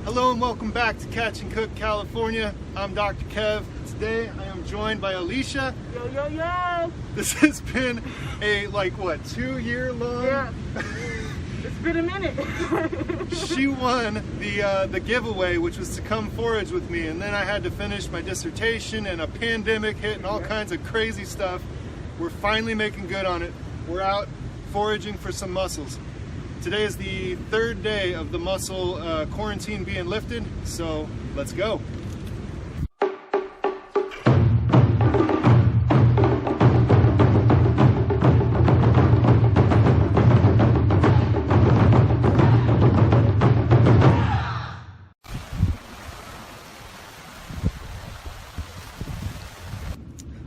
Hello and welcome back to Catch and Cook California. I'm Dr. Kev. Today I am joined by Alicia. Yo, yo, yo! This has been a 2-year long? Yeah, it's been a minute. She won the giveaway, which was to come forage with me, and then I had to finish my dissertation and a pandemic hit and all kinds of crazy stuff. We're finally making good on it. We're out foraging for some mussels. Today is the third day of the mussel quarantine being lifted, so let's go.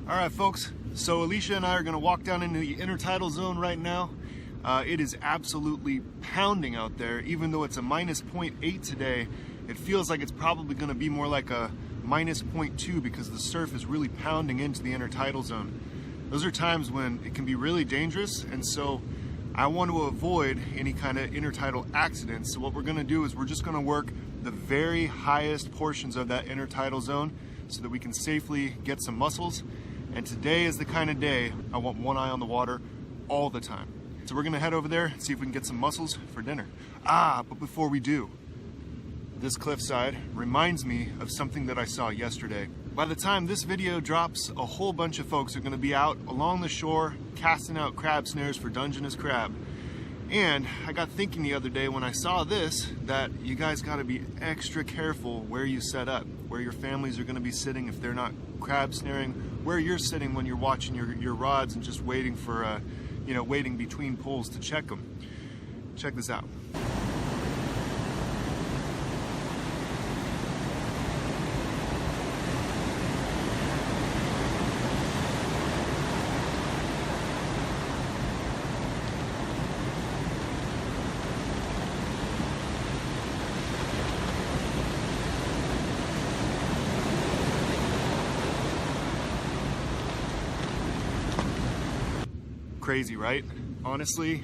All right, folks, so Alicia and I are gonna walk down into the intertidal zone right now. It is absolutely pounding out there. Even though it's a minus 0.8 today, it feels like it's probably gonna be more like a minus 0.2 because the surf is really pounding into the intertidal zone. Those are times when it can be really dangerous, and so I want to avoid any kind of intertidal accidents. So what we're gonna do is we're just gonna work the very highest portions of that intertidal zone so that we can safely get some mussels. And today is the kind of day I want one eye on the water all the time. So we're gonna head over there and see if we can get some mussels for dinner. But before we do, this cliffside reminds me of something that I saw yesterday. By the time this video drops, a whole bunch of folks are gonna be out along the shore casting out crab snares for Dungeness crab. And I got thinking the other day when I saw this that you guys gotta be extra careful where you set up, where your families are gonna be sitting if they're not crab snaring, where you're sitting when you're watching your rods and just waiting for waiting between pulls to check them. Check this out. Crazy, right? Honestly,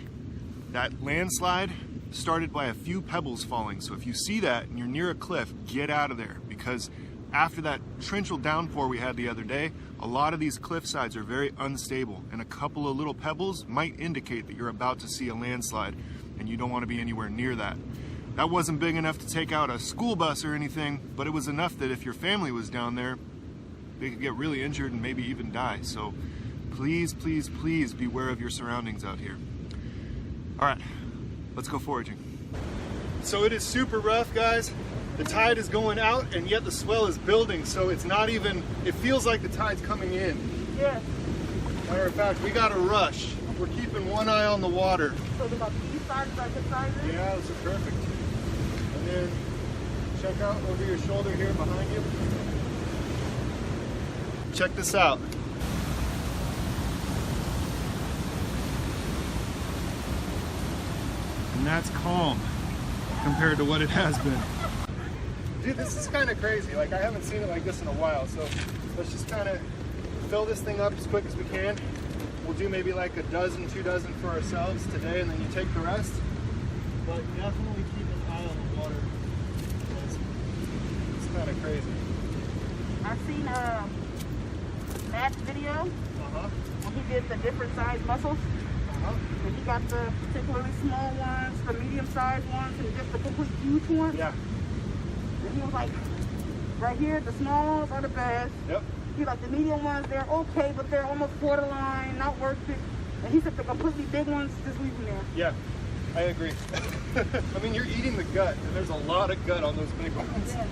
that landslide started by a few pebbles falling. So if you see that and you're near a cliff, get out of there, because after that torrential downpour we had the other day, a lot of these cliff sides are very unstable, and a couple of little pebbles might indicate that you're about to see a landslide, and you don't want to be anywhere near that. That wasn't big enough to take out a school bus or anything, but it was enough that if your family was down there, they could get really injured and maybe even die. So please, please, please beware of your surroundings out here. All right, let's go foraging. So it is super rough, guys. The tide is going out and yet the swell is building, so it's not even, it feels like the tide's coming in. Yeah. Matter of fact, we gotta rush. We're keeping one eye on the water. So it's about the east side, like the side there? Yeah, this is perfect. And then check out over your shoulder here behind you. Check this out. And that's calm compared to what it has been. Dude, this is kind of crazy. Like, I haven't seen it like this in a while, so let's just kind of fill this thing up as quick as we can. We'll do maybe like a dozen, 2 dozen for ourselves today, and then you take the rest. But definitely keep an eye on the water. It's kind of crazy. I've seen Matt's video when he did the different size mussels. And he got the particularly small ones, the medium-sized ones, and just the complete huge ones. Yeah. And he was like, right here, the smalls are the best. Yep. He like the medium ones, they're okay, but they're almost borderline, not worth it. And he said the completely big ones, just leave them there. Yeah, I agree. I mean, you're eating the gut, and there's a lot of gut on those big ones. Yeah.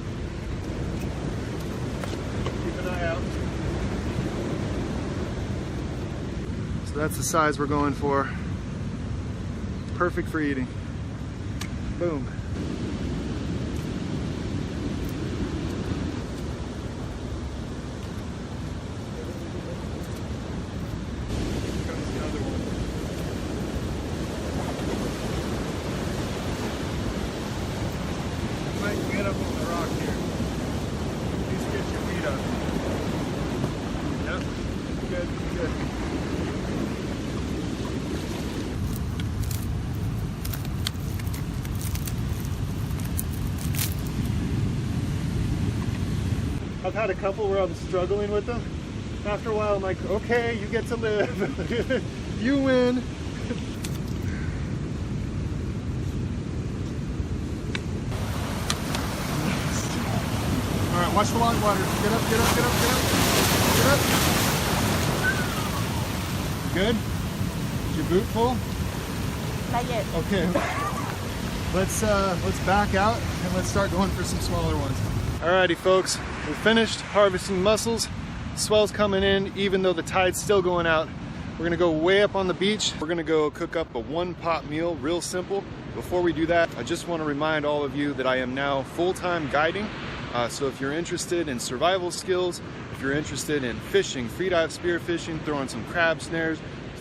Keep an eye out. So that's the size we're going for. Perfect for eating. Boom. Get up on the rock here. Please get your feet up. Yep. Good, good. I've had a couple where I'm struggling with them. After a while, I'm like, okay, you get to live. You win. All right, watch the long water. Get up, get up, get up, get up. Get up. Good? Is your boot full? Not yet. Okay. Let's back out and let's start going for some smaller ones. Alrighty folks, we're finished harvesting mussels. Swell's coming in even though the tide's still going out. We're gonna go way up on the beach. We're gonna go cook up a one-pot meal, real simple. Before we do that, I just wanna remind all of you that I am now full-time guiding. So if you're interested in survival skills, if you're interested in fishing, free dive spear fishing, throwing some crab snares,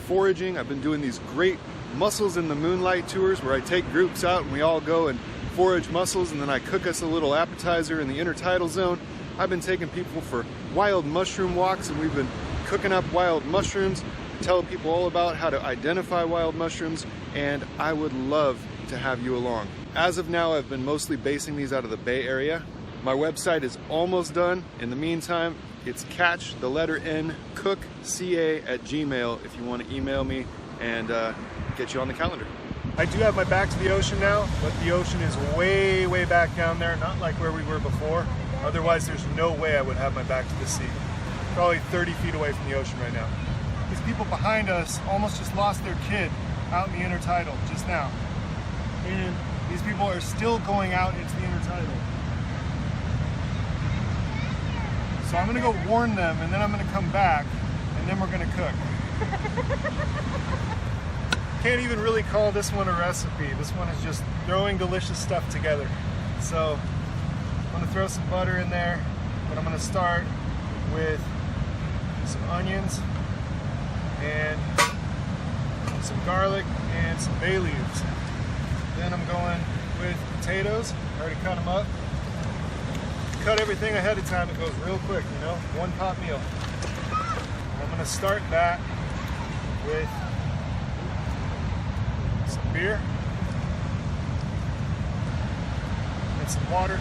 foraging, I've been doing these great mussels in the moonlight tours where I take groups out and we all go and forage mussels and then I cook us a little appetizer in the intertidal zone. I've been taking people for wild mushroom walks and we've been cooking up wild mushrooms, telling people all about how to identify wild mushrooms, and I would love to have you along. As of now, I've been mostly basing these out of the Bay Area. My website is almost done. In the meantime, it's catch, the letter N, cook, ca@gmail if you want to email me and get you on the calendar. I do have my back to the ocean now, but the ocean is way, way back down there, not like where we were before. Otherwise, there's no way I would have my back to the sea. Probably 30 feet away from the ocean right now. These people behind us almost just lost their kid out in the intertidal just now. And these people are still going out into the intertidal. So I'm gonna go warn them and then I'm gonna come back and then we're gonna cook. Can't even really call this one a recipe. This one is just throwing delicious stuff together. So I'm gonna throw some butter in there, but I'm gonna start with some onions and some garlic and some bay leaves. Then I'm going with potatoes. I already cut them up. Cut everything ahead of time, it goes real quick, you know, one pot meal. I'm gonna start that with some beer and some water.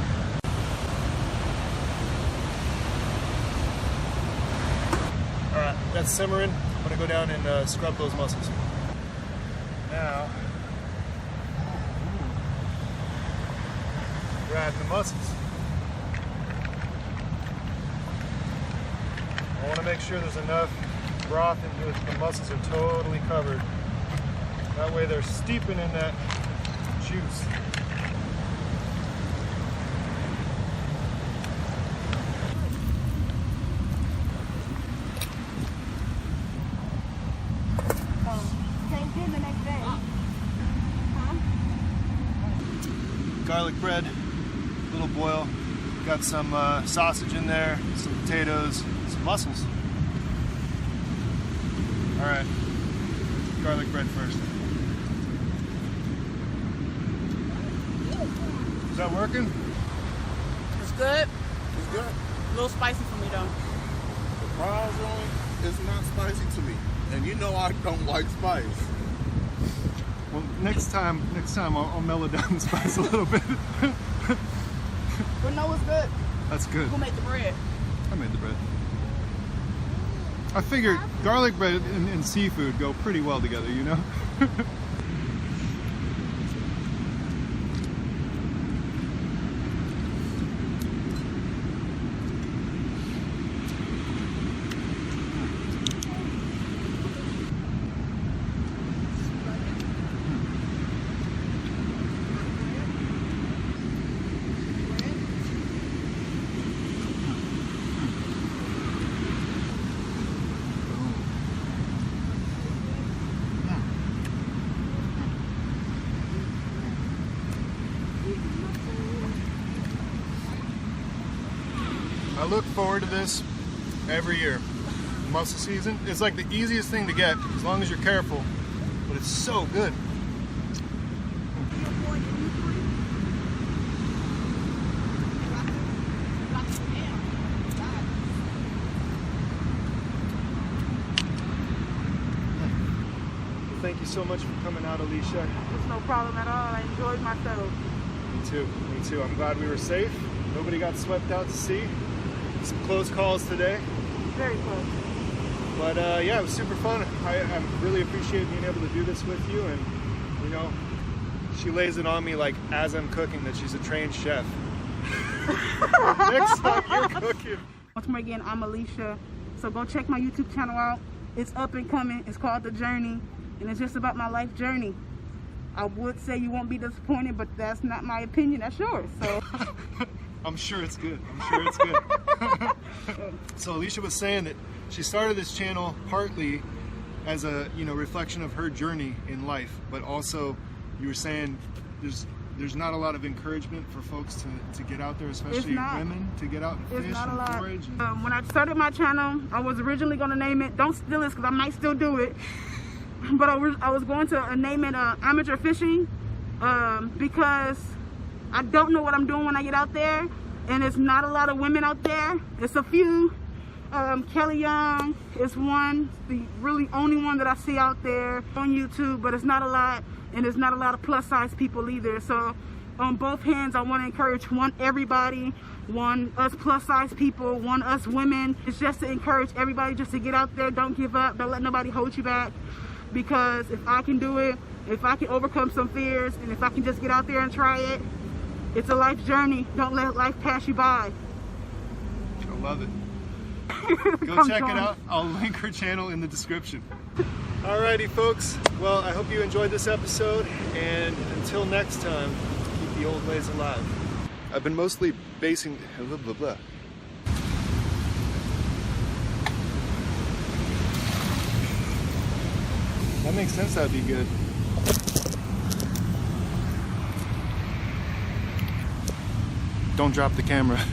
All right, that's simmering. I'm gonna go down and scrub those mussels. Now, grab the mussels. I want to make sure there's enough broth into it, the mussels are totally covered. That way they're steeping in that juice. Same thing the next day. Huh? Garlic bread, little boil. Got some sausage in there, some potatoes, some mussels. All right, garlic bread first. Is that working? It's good. It's good. A little spicy for me though. Surprisingly, it's not spicy to me. And you know I don't like spice. Well, next time I'll mellow down the spice a little bit. But no, it's good. That's good. Who made the bread? I made the bread. I figured garlic bread and seafood go pretty well together, you know? I look forward to this every year. Mussel season, it's like the easiest thing to get as long as you're careful, but it's so good. Thank you so much for coming out, Alicia. It's no problem at all. I enjoyed myself. Me too, me too. I'm glad we were safe. Nobody got swept out to sea. Some close calls today. Very close. But yeah, it was super fun. I really appreciate being able to do this with you, and you know, she lays it on me like as I'm cooking that she's a trained chef. Next time you're cooking. Once more again, I'm Alicia. So go check my YouTube channel out. It's up and coming. It's called The Journey, and it's just about my life journey. I would say you won't be disappointed, but that's not my opinion. That's yours. So I'm sure it's good. I'm sure it's good. So Alicia was saying that she started this channel partly as a reflection of her journey in life, but also you were saying there's not a lot of encouragement for folks to get out there, especially women, to get out and fish and forage. When I started my channel, I was originally going to name it, don't steal this because I might still do it, but I was going to name it Amateur Fishing because I don't know what I'm doing when I get out there, and it's not a lot of women out there. It's a few. Kelly Young is one, the really only one that I see out there on YouTube, but it's not a lot, and there's not a lot of plus size people either. So on both hands, I want to encourage everybody, us plus size people, us women. It's just to encourage everybody just to get out there, don't give up, don't let nobody hold you back, because if I can do it, if I can overcome some fears, and if I can just get out there and try it, it's a life journey. Don't let life pass you by. I love it. Go check it out. I'll link her channel in the description. Alrighty folks, well I hope you enjoyed this episode, and until next time, keep the old ways alive. I've been mostly basing blah blah blah. That makes sense, that'd be good. Don't drop the camera.